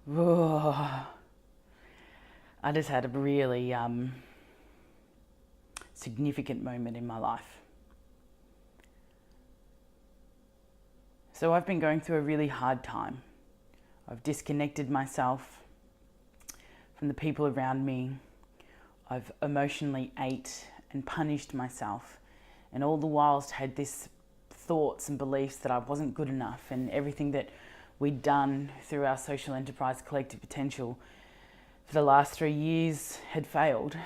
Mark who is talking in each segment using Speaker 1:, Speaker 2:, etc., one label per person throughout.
Speaker 1: I just had a really significant moment in my life. So I've been going through a really hard time. I've disconnected myself from the people around me. I've emotionally ate and punished myself, and all the whilst had this thoughts and beliefs that I wasn't good enough, and everything that we'd done through our social enterprise collective potential for the last 3 years had failed.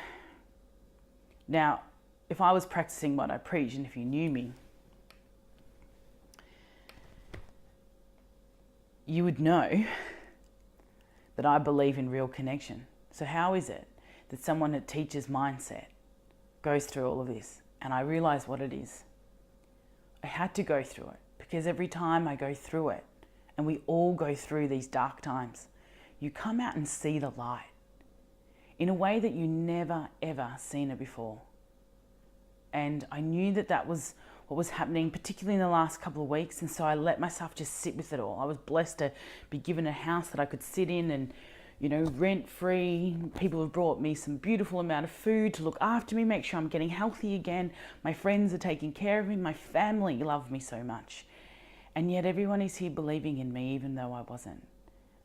Speaker 1: Now, if I was practicing what I preach, and if you knew me, you would know that I believe in real connection. So how is it that someone that teaches mindset goes through all of this? And I realize what it is. I had to go through it because every time I go through it, and we all go through these dark times, you come out and see the light in a way that you never ever seen it before. And I knew that that was what was happening, particularly in the last couple of weeks. And so I let myself just sit with it all. I was blessed to be given a house that I could sit in and, rent free. People have brought me some beautiful amount of food to look after me, make sure I'm getting healthy again. My friends are taking care of me. My family love me so much. And yet everyone is here believing in me, even though I wasn't.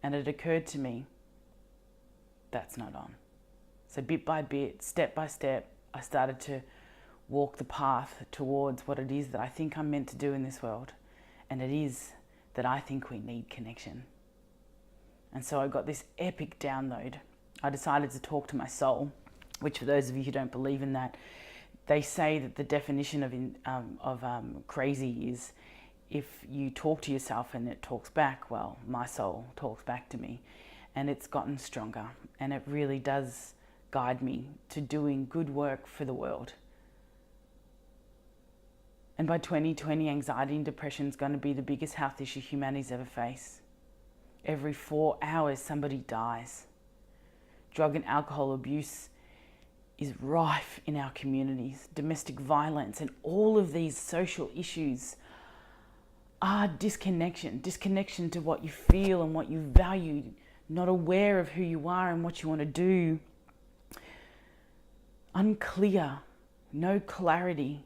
Speaker 1: And it occurred to me, that's not on. So bit by bit, step by step, I started to walk the path towards what it is that I think I'm meant to do in this world. And it is that I think we need connection. And so I got this epic download. I decided to talk to my soul, which for those of you who don't believe in that, they say that the definition of crazy is if you talk to yourself and it talks back. Well, my soul talks back to me, and it's gotten stronger, and it really does guide me to doing good work for the world. And by 2020, anxiety and depression is going to be the biggest health issue humanity's ever faced. Every 4 hours, somebody dies. Drug and alcohol abuse is rife in our communities. Domestic violence and all of these social issues are disconnection to what you feel and what you value, not aware of who you are and what you want to do. Unclear, no clarity,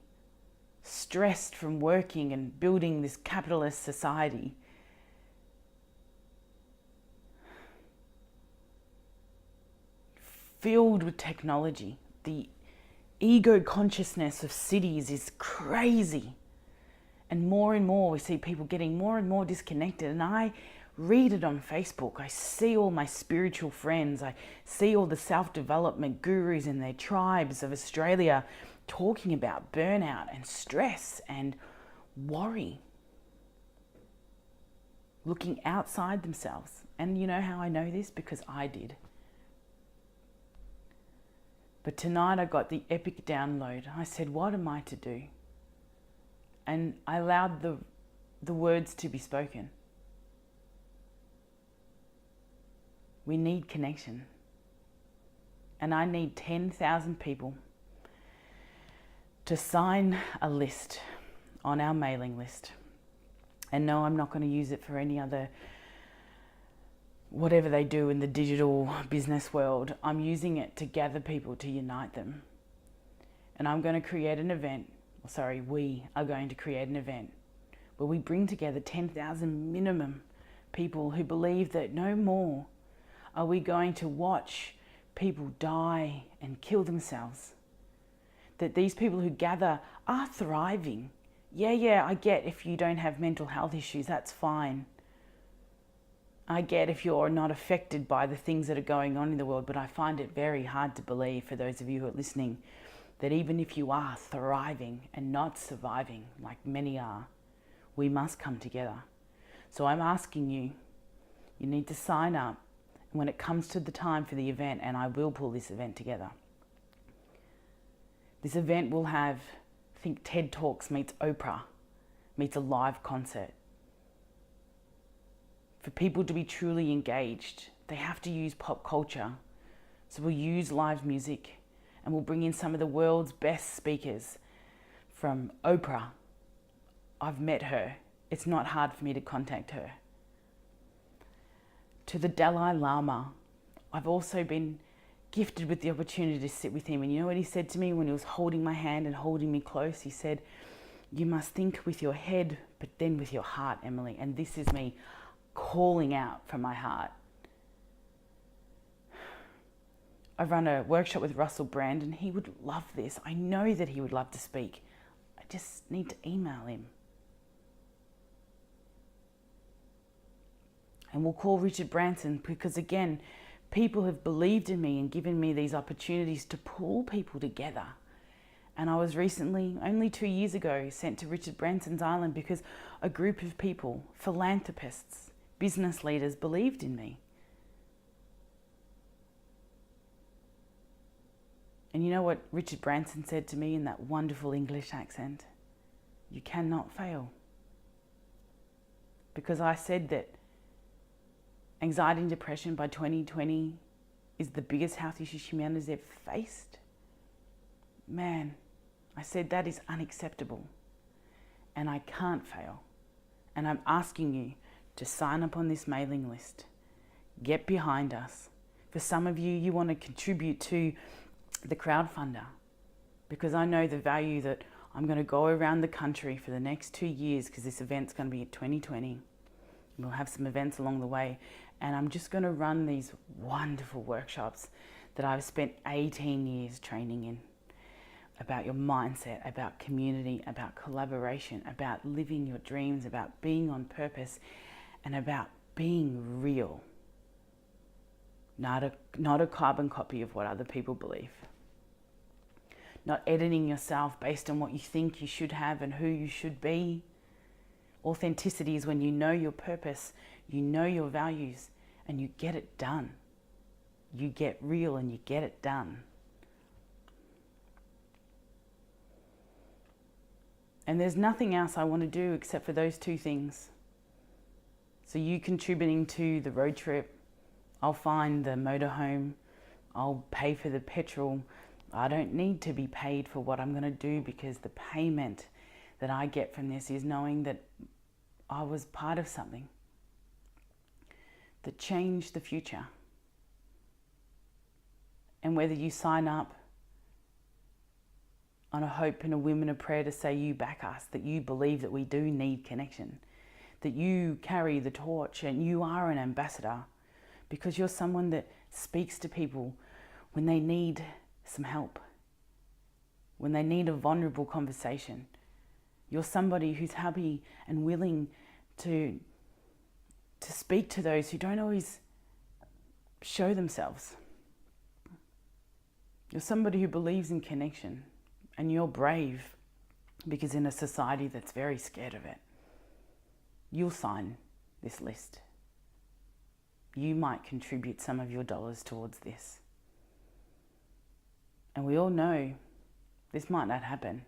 Speaker 1: stressed from working and building this capitalist society. Filled with technology. The ego consciousness of cities is crazy. And more we see people getting more and more disconnected. And I read it on Facebook. I see all my spiritual friends. I see all the self-development gurus and their tribes of Australia talking about burnout and stress and worry. Looking outside themselves. And you know how I know this? Because I did. But tonight I got the epic download. I said, what am I to do? And I allowed the words to be spoken. We need connection. And I need 10,000 people to sign a list on our mailing list. And no, I'm not going to use it for any other, whatever they do in the digital business world. I'm using it to gather people, to unite them. And I'm going to create an event. We are going to create an event where we bring together 10,000 minimum people who believe that no more are we going to watch people die and kill themselves. That these people who gather are thriving. Yeah, I get if you don't have mental health issues, that's fine. I get if you're not affected by the things that are going on in the world, but I find it very hard to believe, for those of you who are listening, that even if you are thriving and not surviving, like many are, we must come together. So I'm asking you, you need to sign up when it comes to the time for the event, and I will pull this event together. This event will have, I think, TED Talks meets Oprah, meets a live concert. For people to be truly engaged, they have to use pop culture. So we'll use live music, and we'll bring in some of the world's best speakers. From Oprah, I've met her. It's not hard for me to contact her. to the Dalai Lama. I've also been gifted with the opportunity to sit with him. And you know what he said to me when he was holding my hand and holding me close? He said, "You must think with your head, but then with your heart, Emily." And this is me calling out from my heart. I run a workshop with Russell Brand, and he would love this. I know that he would love to speak. I just need to email him. And we'll call Richard Branson, because again, people have believed in me and given me these opportunities to pull people together. And I was recently, only 2 years ago, sent to Richard Branson's island because a group of people, philanthropists, business leaders, believed in me. And you know what Richard Branson said to me in that wonderful English accent? "You cannot fail." Because I said that anxiety and depression by 2020 is the biggest health issue humanity's ever faced. Man, I said that is unacceptable and I can't fail. And I'm asking you to sign up on this mailing list. Get behind us. For some of you, you want to contribute to the crowdfunder, because I know the value that I'm going to go around the country for the next 2 years, because this event's going to be in 2020. We'll have some events along the way, and I'm just going to run these wonderful workshops that I've spent 18 years training in, about your mindset, about community, about collaboration, about living your dreams, about being on purpose, and about being real. Not a carbon copy of what other people believe. Not editing yourself based on what you think you should have and who you should be. Authenticity is when you know your purpose, you know your values, and you get it done. You get real and you get it done. And there's nothing else I want to do except for those two things. So you contributing to the road trip, I'll find the motorhome, I'll pay for the petrol. I don't need to be paid for what I'm going to do, because the payment that I get from this is knowing that I was part of something that changed the future. And whether you sign up on a hope and a whim and a prayer to say you back us, that you believe that we do need connection, that you carry the torch and you are an ambassador, because you're someone that speaks to people when they need some help, when they need a vulnerable conversation. You're somebody who's happy and willing to speak to those who don't always show themselves. You're somebody who believes in connection, and you're brave, because in a society that's very scared of it, you'll sign this list. You might contribute some of your dollars towards this. And we all know this might not happen.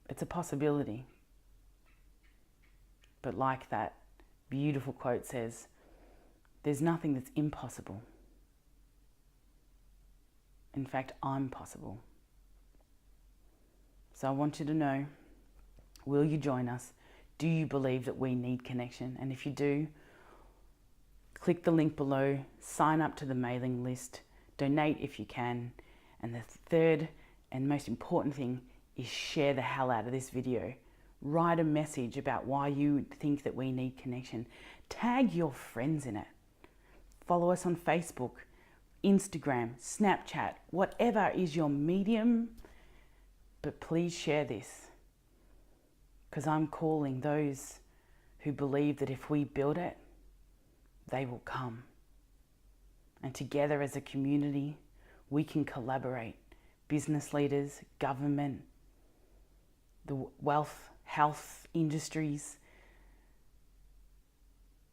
Speaker 1: It's a possibility. But like that beautiful quote says, there's nothing that's impossible. In fact, I'm possible. So I want you to know, will you join us? Do you believe that we need connection? And if you do, click the link below, sign up to the mailing list, donate if you can. And the third and most important thing is share the hell out of this video. Write a message about why you think that we need connection. Tag your friends in it. Follow us on Facebook, Instagram, Snapchat, whatever is your medium. But please share this, because I'm calling those who believe that if we build it, they will come. And together as a community, we can collaborate. Business leaders, government, the wealth, health industries,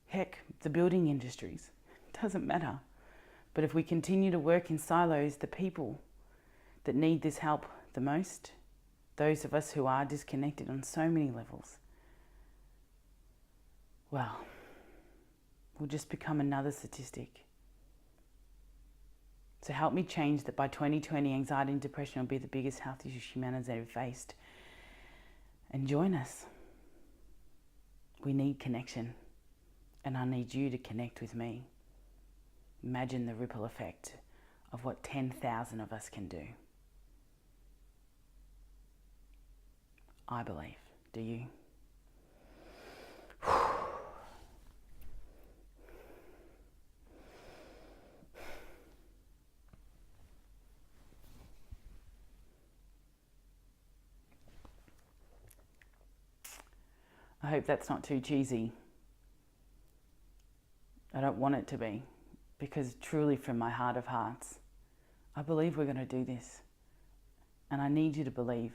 Speaker 1: heck, the building industries. It doesn't matter. But if we continue to work in silos, the people that need this help the most, those of us who are disconnected on so many levels, well, we'll just become another statistic. So help me change that by 2020, anxiety and depression will be the biggest health issue humanity's ever faced. And join us. We need connection. And I need you to connect with me. Imagine the ripple effect of what 10,000 of us can do. I believe. Do you? I hope that's not too cheesy. I don't want it to be, because truly from my heart of hearts, I believe we're going to do this. And I need you to believe.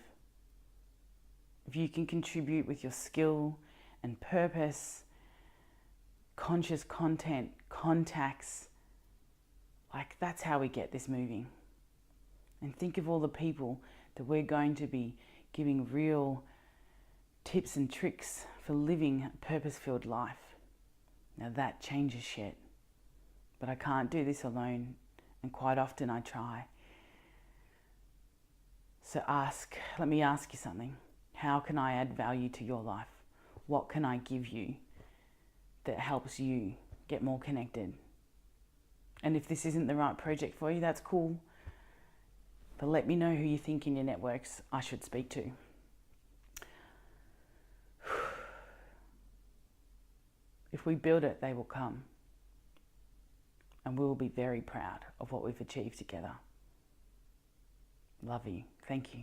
Speaker 1: If you can contribute with your skill and purpose, conscious content, contacts, like that's how we get this moving. And think of all the people that we're going to be giving real tips and tricks for living a purpose-filled life. Now that changes shit. But I can't do this alone, and quite often I try. So let me ask you something. How can I add value to your life? What can I give you that helps you get more connected? And if this isn't the right project for you, that's cool. But let me know who you think in your networks I should speak to. If we build it, they will come. And we will be very proud of what we've achieved together. Love you. Thank you.